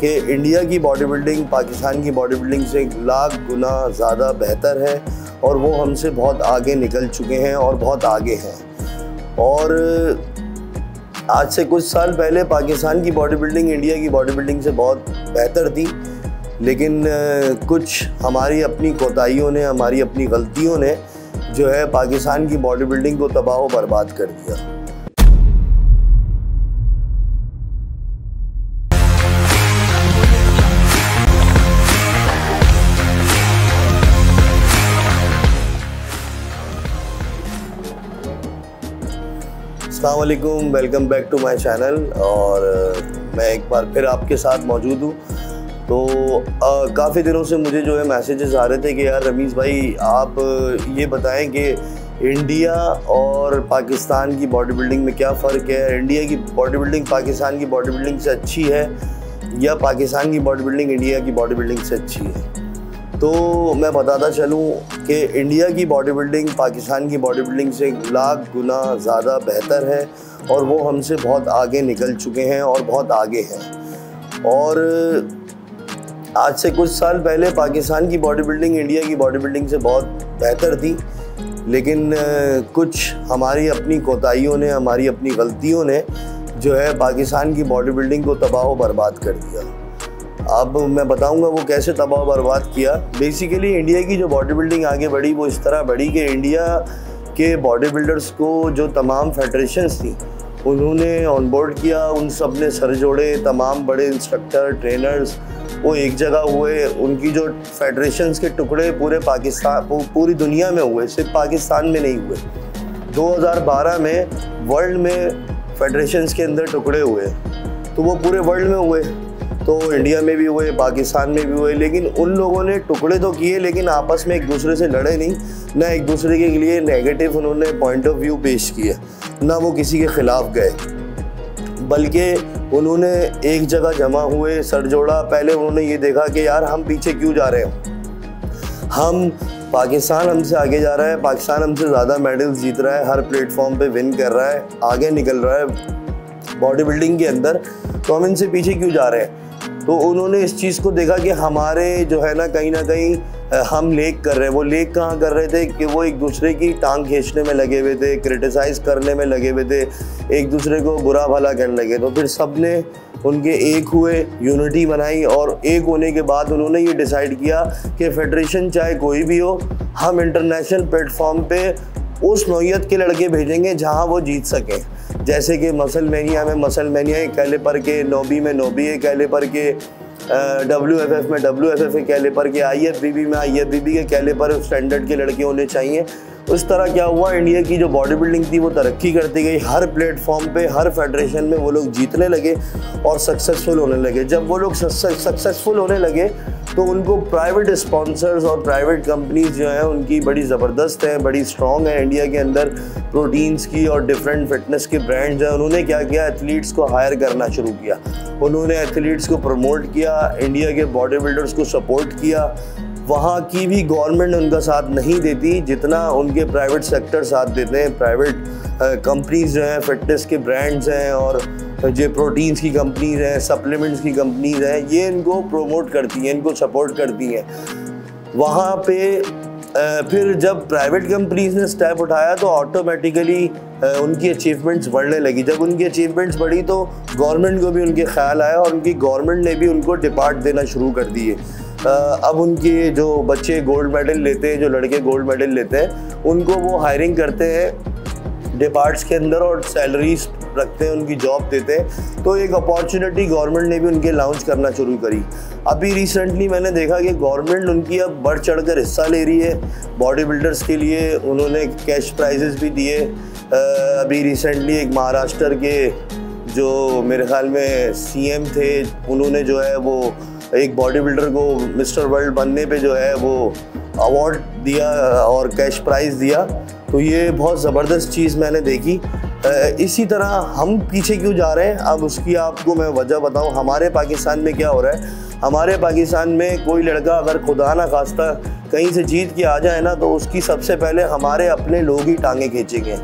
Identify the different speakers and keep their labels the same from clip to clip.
Speaker 1: कि इंडिया की body building Pakistan की बॉडी बिल्डिंग से 1 लाख गुना ज़्यादा बेहतर है और वो हमसे बहुत आगे निकल चुके हैं और बहुत आगे हैं। और आज से कुछ साल पहले पाकिस्तान की बॉडी बिल्डिंग इंडिया की बॉडी बिल्डिंग से बहुत बेहतर थी, लेकिन कुछ हमारी अपनी कोताहियों ने, हमारी अपनी गलतियों ने जो है पाकिस्तान की बॉडी बिल्डिंग को तबाह व बर्बाद कर दिया। अस्सलाम वालेकुम, welcome back to my channel. और मैं एक बार फिर आपके साथ मौजूद हूँ। तो काफ़ी दिनों से मुझे जो है मैसेजेस आ रहे थे कि यार रमीज़ भाई आप ये बताएं कि इंडिया और पाकिस्तान की बॉडी बिल्डिंग में क्या फ़र्क है, इंडिया की बॉडी बिल्डिंग पाकिस्तान की बॉडी बिल्डिंग से अच्छी है या पाकिस्तान की बॉडी बिल्डिंग इंडिया की बॉडी बिल्डिंग से अच्छी है। तो मैं बताता चलूँ कि इंडिया की बॉडी बिल्डिंग पाकिस्तान की बॉडी बिल्डिंग से 1 लाख गुना ज़्यादा बेहतर है और वो हमसे बहुत आगे निकल चुके हैं और बहुत आगे हैं। और आज से कुछ साल पहले पाकिस्तान की बॉडी बिल्डिंग इंडिया की बॉडी बिल्डिंग से बहुत बेहतर थी, लेकिन कुछ हमारी अपनी कोताहियों ने, हमारी अपनी गलतियों ने जो है पाकिस्तान की बॉडी बिल्डिंग को तबाह व बर्बाद कर दिया। अब मैं बताऊंगा वो कैसे तबाह व बर्बाद किया। बेसिकली इंडिया की जो बॉडी बिल्डिंग आगे बढ़ी वो इस तरह बढ़ी कि इंडिया के बॉडी बिल्डर्स को जो तमाम फेडरेशंस थी उन्होंने ऑन बोर्ड किया, उन सब ने सर जोड़े, तमाम बड़े इंस्ट्रक्टर ट्रेनर्स वो एक जगह हुए। उनकी जो फेडरेशंस के टुकड़े पूरे पाकिस्तान पूरी दुनिया में हुए, सिर्फ पाकिस्तान में नहीं हुए। 2012 में वर्ल्ड में फेडरेशंस के अंदर टुकड़े हुए, तो वो पूरे वर्ल्ड में हुए, तो इंडिया में भी हुए, पाकिस्तान में भी हुए। लेकिन उन लोगों ने टुकड़े तो किए लेकिन आपस में एक दूसरे से लड़े नहीं, ना एक दूसरे के लिए नेगेटिव उन्होंने पॉइंट ऑफ व्यू पेश किए, ना वो किसी के ख़िलाफ़ गए, बल्कि उन्होंने एक जगह जमा हुए, सर जोड़ा। पहले उन्होंने ये देखा कि यार हम पीछे क्यों जा रहे हैं, हम पाकिस्तान हमसे आगे जा रहा है, पाकिस्तान हमसे ज़्यादा मेडल्स जीत रहा है, हर प्लेटफॉर्म पे विन कर रहा है, आगे निकल रहा है बॉडी बिल्डिंग के अंदर, तो हम इनसे पीछे क्यों जा रहे हैं। तो उन्होंने इस चीज़ को देखा कि हमारे जो है ना कहीं हम लेक कर रहे हैं। वो लेक कहाँ कर रहे थे कि वो एक दूसरे की टांग खींचने में लगे हुए थे, क्रिटिसाइज़ करने में लगे हुए थे, एक दूसरे को बुरा भला करने लगे। तो फिर सब ने उनके एक हुए, यूनिटी बनाई, और एक होने के बाद उन्होंने ये डिसाइड किया कि फेडरेशन चाहे कोई भी हो, हम इंटरनेशनल प्लेटफॉर्म पे उस नौइयत के लड़के भेजेंगे जहाँ वो जीत सकें। जैसे कि मसलमेनिया में मसलमेनिया के कैलिपर के, नोबी में नोबी के कैलिपर के, WFF में WFF के कैलिपर के, IFBB में IFBB के कैलिपर स्टैंडर्ड के लड़के होने चाहिए। उस तरह क्या हुआ, इंडिया की जो बॉडी बिल्डिंग थी वो तरक्की करती गई, हर प्लेटफॉर्म पे, हर फेडरेशन में वो लोग जीतने लगे और सक्सेसफुल होने लगे। जब वो लोग सक्सेसफुल होने लगे तो उनको प्राइवेट स्पॉन्सर्स और प्राइवेट कंपनीज जो हैं उनकी बड़ी ज़बरदस्त हैं, बड़ी स्ट्रॉन्ग है इंडिया के अंदर, प्रोटीन्स की और डिफरेंट फिटनेस के ब्रांड्स हैं। उन्होंने क्या किया, एथलीट्स को हायर करना शुरू किया, उन्होंने एथलीट्स को प्रमोट किया, इंडिया के बॉडी बिल्डर्स को सपोर्ट किया। वहाँ की भी गवर्नमेंट उनका साथ नहीं देती जितना उनके प्राइवेट सेक्टर साथ देते हैं। प्राइवेट कंपनीज जो हैं, फिटनेस के ब्रांड्स हैं और जो प्रोटीन्स की कंपनीज हैं, सप्लीमेंट्स की कंपनीज हैं, ये इनको प्रमोट करती हैं, इनको सपोर्ट करती हैं। वहाँ पे फिर जब प्राइवेट कंपनीज ने स्टेप उठाया तो ऑटोमेटिकली उनकी अचीवमेंट्स बढ़ने लगी। जब उनकी अचीवमेंट्स बढ़ी तो गवर्नमेंट को भी उनके ख्याल आया और उनकी गवर्नमेंट ने भी उनको डिपार्ट देना शुरू कर दिए। अब उनके जो बच्चे गोल्ड मेडल लेते हैं, जो लड़के गोल्ड मेडल लेते हैं, उनको वो हायरिंग करते हैं डिपार्ट्स के अंदर और सैलरीज रखते हैं, उनकी जॉब देते हैं। तो एक अपॉर्चुनिटी गवर्नमेंट ने भी उनके लॉन्च करना शुरू करी। अभी रिसेंटली मैंने देखा कि गवर्नमेंट उनकी अब बढ़ चढ़ कर हिस्सा ले रही है बॉडी बिल्डर्स के लिए। उन्होंने कैश प्राइजेस भी दिए। अभी रिसेंटली एक महाराष्ट्र के जो मेरे ख्याल में CM थे, उन्होंने जो है वो एक बॉडी बिल्डर को मिस्टर वर्ल्ड बनने पे जो है वो अवार्ड दिया और कैश प्राइज़ दिया। तो ये बहुत ज़बरदस्त चीज़ मैंने देखी। इसी तरह हम पीछे क्यों जा रहे हैं, अब उसकी आपको मैं वजह बताऊं। हमारे पाकिस्तान में क्या हो रहा है, हमारे पाकिस्तान में कोई लड़का अगर खुदा ना खास्ता कहीं से जीत के आ जाए ना, तो उसकी सबसे पहले हमारे अपने लोग ही टांगे खींचेंगे।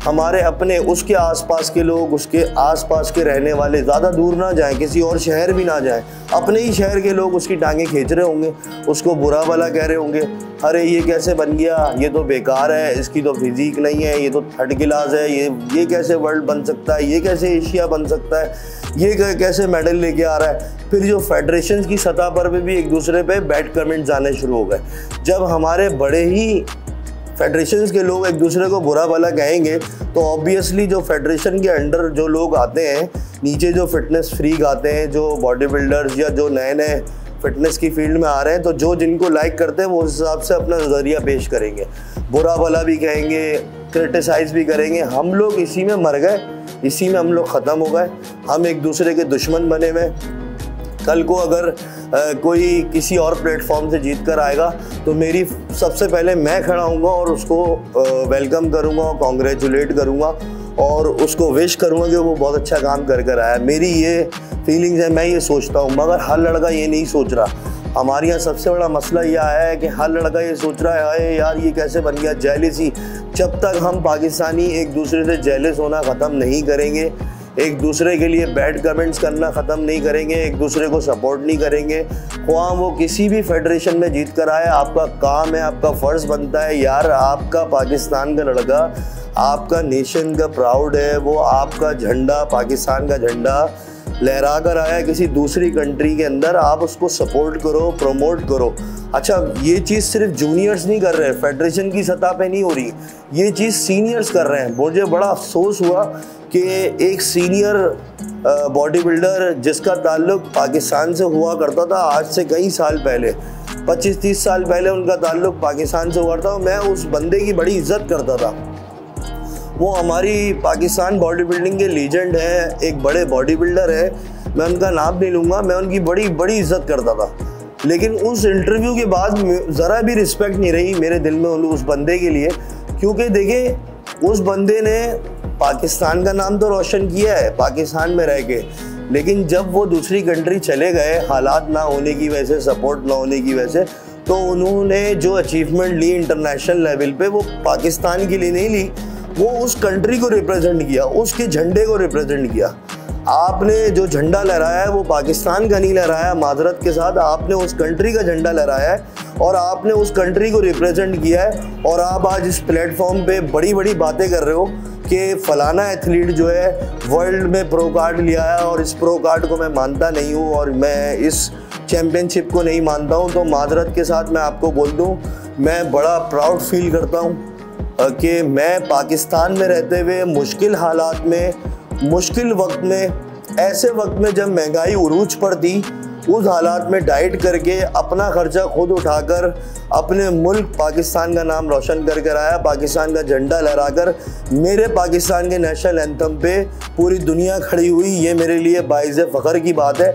Speaker 1: हमारे अपने उसके आसपास के लोग, उसके आसपास के रहने वाले ज़्यादा दूर ना जाएं, किसी और शहर भी ना जाएं, अपने ही शहर के लोग उसकी टांगें खींच रहे होंगे, उसको बुरा भला कह रहे होंगे, अरे ये कैसे बन गया, ये तो बेकार है, इसकी तो फिजिक नहीं है, ये तो थर्ड क्लास है, ये कैसे वर्ल्ड बन सकता है, ये कैसे एशिया बन सकता है, ये कैसे मेडल लेके आ रहा है। फिर जो फेडरेशन की सतह पर भी एक दूसरे पे बैड कमेंट्स आने शुरू हो गए। जब हमारे बड़े ही फेडरेशंस के लोग एक दूसरे को बुरा भला कहेंगे तो ऑब्वियसली जो फेडरेशन के अंडर जो लोग आते हैं, नीचे जो फिटनेस फ्रीक आते हैं, जो बॉडी बिल्डर्स या जो नए नए फिटनेस की फील्ड में आ रहे हैं, तो जो जिनको लाइक करते हैं वो उस हिसाब से अपना नज़रिया पेश करेंगे, बुरा भला भी कहेंगे, क्रिटिसाइज़ भी करेंगे। हम लोग इसी में मर गए, इसी में हम लोग ख़त्म हो गए, हम एक दूसरे के दुश्मन बने हुए। कल को अगर कोई किसी और प्लेटफॉर्म से जीत कर आएगा तो मेरी सबसे पहले मैं खड़ा हूँगा और उसको वेलकम करूँगा, कॉन्ग्रेचुलेट करूँगा और उसको विश करूँगा कि वो बहुत अच्छा काम कर आया। मेरी ये फीलिंग्स है, मैं ये सोचता हूँ। मगर हर लड़का ये नहीं सोच रहा। हमारे यहाँ सबसे बड़ा मसला ये आया है कि हर लड़का ये सोच रहा है, अरे यार ये कैसे बन गया, जेलिसी। जब तक हम पाकिस्तानी एक दूसरे से जेलिस होना ख़त्म नहीं करेंगे, एक दूसरे के लिए बैड कमेंट्स करना ख़त्म नहीं करेंगे, एक दूसरे को सपोर्ट नहीं करेंगे, ख्वाह वो किसी भी फेडरेशन में जीत कर आए, आपका काम है, आपका फ़र्ज़ बनता है यार, आपका पाकिस्तान का लड़का, आपका नेशन का प्राउड है, वो आपका झंडा, पाकिस्तान का झंडा लहरा कर आया किसी दूसरी कंट्री के अंदर, आप उसको सपोर्ट करो, प्रमोट करो। अच्छा, ये चीज़ सिर्फ जूनियर्स नहीं कर रहे, फेडरेशन की सतह पे नहीं हो रही, ये चीज़ सीनियर्स कर रहे हैं। मुझे बड़ा अफसोस हुआ कि एक सीनियर बॉडी बिल्डर जिसका ताल्लुक़ पाकिस्तान से हुआ करता था, आज से कई साल पहले, 25-30 साल पहले उनका ताल्लुक़ पाकिस्तान से हुआ था, मैं उस बंदे की बड़ी इज़्ज़त करता था। वो हमारी पाकिस्तान बॉडी बिल्डिंग के लीजेंड हैं, एक बड़े बॉडी बिल्डर है, मैं उनका नाम नहीं लूँगा, मैं उनकी बड़ी इज़्ज़त करता था। लेकिन उस इंटरव्यू के बाद ज़रा भी रिस्पेक्ट नहीं रही मेरे दिल में उस बंदे के लिए, क्योंकि देखिए उस बंदे ने पाकिस्तान का नाम तो रोशन किया है पाकिस्तान में रह के, लेकिन जब वो दूसरी कंट्री चले गए, हालात ना होने की वजह से, सपोर्ट ना होने की वजह से, तो उन्होंने जो अचीवमेंट ली इंटरनेशनल लेवल पे, वो पाकिस्तान के लिए नहीं ली, वो उस कंट्री को रिप्रेजेंट किया, उसके झंडे को रिप्रेजेंट किया। आपने जो झंडा लहराया है वो पाकिस्तान का नहीं लहराया, माजरत के साथ आपने उस कंट्री का झंडा लहराया है और आपने उस कंट्री को रिप्रेजेंट किया है। और आप आज इस प्लेटफॉर्म पे बड़ी बड़ी बातें कर रहे हो कि फ़लाना एथलीट जो है वर्ल्ड में प्रो कार्ड लिया है और इस प्रो कार्ड को मैं मानता नहीं हूँ और मैं इस चैम्पियनशिप को नहीं मानता हूँ। तो माजरत के साथ मैं आपको बोल दूँ, मैं बड़ा प्राउड फील करता हूँ कि मैं पाकिस्तान में रहते हुए मुश्किल हालात में, मुश्किल वक्त में, ऐसे वक्त में जब महंगाई उरूज पर थी, उस हालात में डाइट करके अपना खर्चा खुद उठाकर अपने मुल्क पाकिस्तान का नाम रोशन कर आया, पाकिस्तान का झंडा लहराकर मेरे पाकिस्तान के नेशनल एंथम पे पूरी दुनिया खड़ी हुई। ये मेरे लिए बाइज़ फ़ख्र की बात है।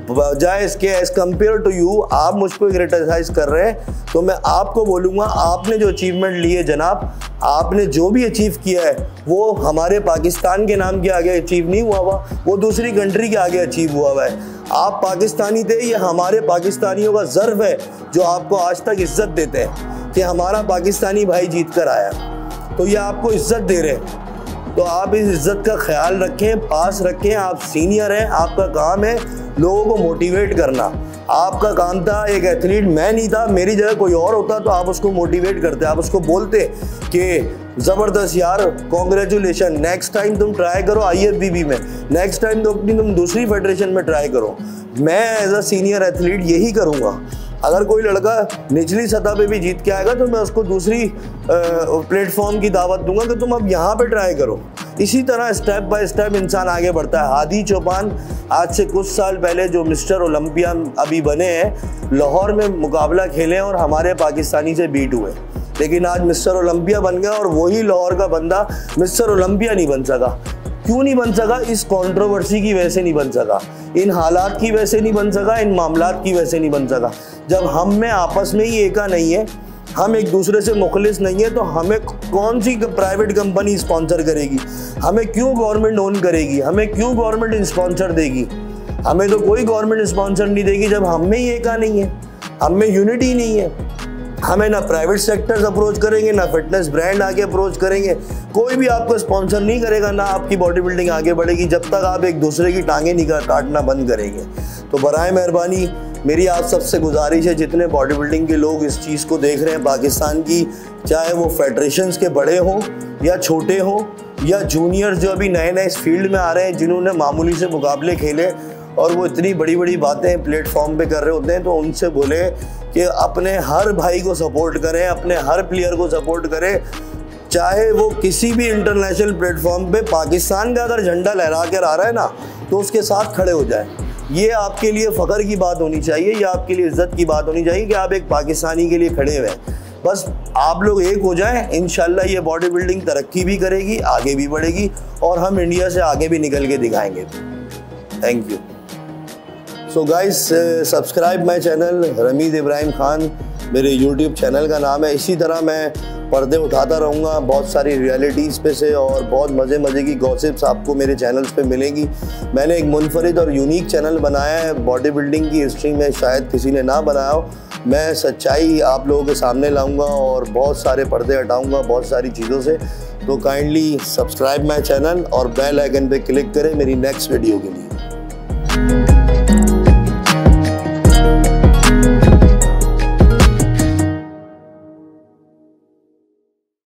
Speaker 1: बजाय इसके एज़ कम्पेयर टू यू आप मुझ पर क्रिटिसाइज़ कर रहे हैं, तो मैं आपको बोलूँगा, आपने जो अचीवमेंट ली है जनाब, आपने जो भी अचीव किया है वो हमारे पाकिस्तान के नाम के आगे अचीव नहीं हुआ हुआ, वो दूसरी कंट्री के आगे अचीव हुआ हुआ है। आप पाकिस्तानी थे, ये हमारे पाकिस्तानियों का ज़र्व है जो आपको आज तक इज़्ज़त देते हैं कि हमारा पाकिस्तानी भाई जीत कर आया, तो ये आपको इज़्ज़त दे रहे हैं। तो आप इस इज़्ज़त का ख्याल रखें, पास रखें। आप सीनियर हैं, आपका काम है लोगों को मोटिवेट करना। आपका काम था, एक एथलीट मैं नहीं था, मेरी जगह कोई और होता तो आप उसको मोटिवेट करते, आप उसको बोलते कि ज़बरदस्त यार, कॉन्ग्रेचुलेशन, नेक्स्ट टाइम तुम ट्राई करो IFBB में, नेक्स्ट टाइम तो अपनी तुम दूसरी फेडरेशन में ट्राई करो। मैं एज अ सीनियर एथलीट यही करूँगा। अगर कोई लड़का निचली सतह पे भी जीत के आएगा तो मैं उसको दूसरी प्लेटफॉर्म की दावत दूंगा कि तुम अब यहाँ पे ट्राई करो। इसी तरह स्टेप बाय स्टेप इंसान आगे बढ़ता है। हादी चौपान आज से कुछ साल पहले जो मिस्टर ओलंपिया अभी बने हैं, लाहौर में मुकाबला खेले और हमारे पाकिस्तानी से बीट हुए, लेकिन आज मिस्टर ओलंपिया बन गया और वही लाहौर का बंदा मिस्टर ओलंपिया नहीं बन सका। क्यों नहीं बन सका? इस कंट्रोवर्सी की वजह से नहीं बन सका, इन हालात की वजह से नहीं बन सका, इन मामलात की वजह से नहीं बन सका। जब हम में आपस में ही एका नहीं है, हम एक दूसरे से मुखलिस नहीं है, तो हमें कौन सी प्राइवेट कंपनी स्पॉन्सर करेगी? हमें क्यों गवर्नमेंट ओन करेगी? हमें क्यों गवर्नमेंट स्पॉन्सर देगी? हमें तो कोई गवर्नमेंट स्पॉन्सर नहीं देगी जब हम में ही एका नहीं है, हम में यूनिटी नहीं है। हमें ना प्राइवेट सेक्टर्स अप्रोच करेंगे, ना फिटनेस ब्रांड आके अप्रोच करेंगे, कोई भी आपको स्पॉन्सर नहीं करेगा, ना आपकी बॉडी बिल्डिंग आगे बढ़ेगी जब तक आप एक दूसरे की टांगें नहीं काटना बंद करेंगे। तो बराए मेहरबानी मेरी आप सबसे गुजारिश है, जितने बॉडी बिल्डिंग के लोग इस चीज़ को देख रहे हैं पाकिस्तान की, चाहे वो फेडरेशंस के बड़े हों या छोटे हों या जूनियर्स जो अभी नए नए इस फील्ड में आ रहे हैं, जिन्होंने मामूली से मुकाबले खेले और वो इतनी बड़ी बड़ी बातें प्लेटफॉर्म पे कर रहे होते हैं, तो उनसे बोले कि अपने हर भाई को सपोर्ट करें, अपने हर प्लेयर को सपोर्ट करें, चाहे वो किसी भी इंटरनेशनल प्लेटफॉर्म पे पाकिस्तान का अगर झंडा लहरा कर आ रहा है ना, तो उसके साथ खड़े हो जाए। ये आपके लिए फ़ख्र की बात होनी चाहिए, ये आपके लिए इज़्ज़त की बात होनी चाहिए कि आप एक पाकिस्तानी के लिए खड़े हुए हैं। बस आप लोग एक हो जाएं, इंशाल्लाह ये बॉडी बिल्डिंग तरक्की भी करेगी, आगे भी बढ़ेगी और हम इंडिया से आगे भी निकल के दिखाएंगे। Thank you. So guys, subscribe my channel Rameez Ibrahim Khan, मेरे यूट्यूब चैनल का नाम है। इसी तरह मैं पर्दे उठाता रहूँगा बहुत सारी रियलिटीज़ पे से, और बहुत मज़े की गॉसिप्स आपको मेरे चैनल्स पे मिलेंगी। मैंने एक मुनफरिद और यूनिक चैनल बनाया है, बॉडी बिल्डिंग की हिस्ट्री में शायद किसी ने ना बनाया हो। मैं सच्चाई आप लोगों के सामने लाऊंगा और बहुत सारे पर्दे हटाऊंगा बहुत सारी चीज़ों से। तो काइंडली सब्सक्राइब माई चैनल और बेल आइकन पे क्लिक करें मेरी नेक्स्ट वीडियो के लिए।